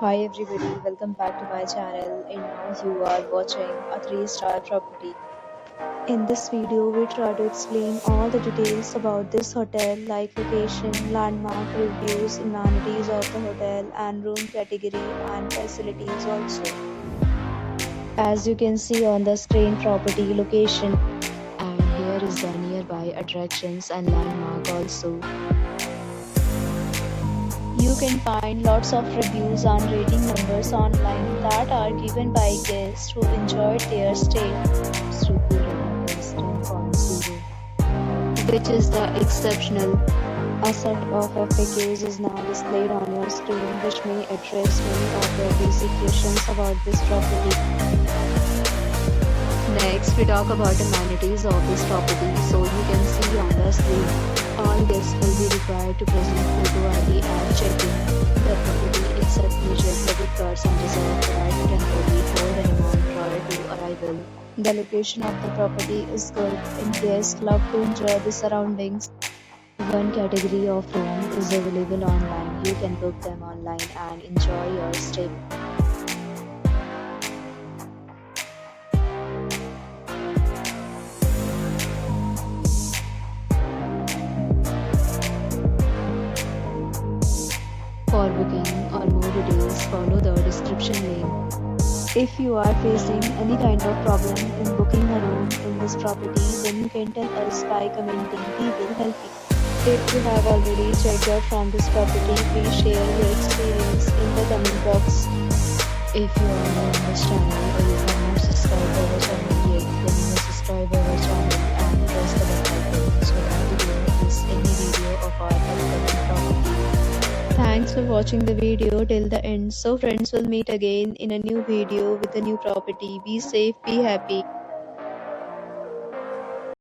Hi everybody, welcome back to my channel and now you are watching a 3-star property. In this video, we try to explain all the details about this hotel like location, landmark, reviews, amenities of the hotel and room category and facilities also. As you can see on the screen, property location, and here is the nearby attractions and landmark also. You can find lots of reviews and rating numbers online that are given by guests who enjoyed their stay. Its review rating is 10.0, which is the exceptional. A set of FAQs is now displayed on your screen, which may address many of your basic questions about this property. Next, we talk about amenities of this property. So you can see on the screen, all guests will be required to present photo ID and check-in. The property accepts major credit cards and reserves the right to temporarily hold an amount prior to arrival. The location of the property is good and guests love to enjoy the surroundings. One category of room is available online. You can book them online and enjoy your stay. For booking or more details, follow the description link. If you are facing any kind of problem in booking a room in this property, then you can tell us by commenting. We will help you. If you have already checked out from this property, please share your experience in the comment box. If you are new on this channel or you have not subscribed our channel yet, then you must subscribe our channel and press the bell icon so that you don't miss any video of our upcoming property. Thanks for watching the video till the end. So friends, will meet again in a new video with a new property. Be safe, be happy.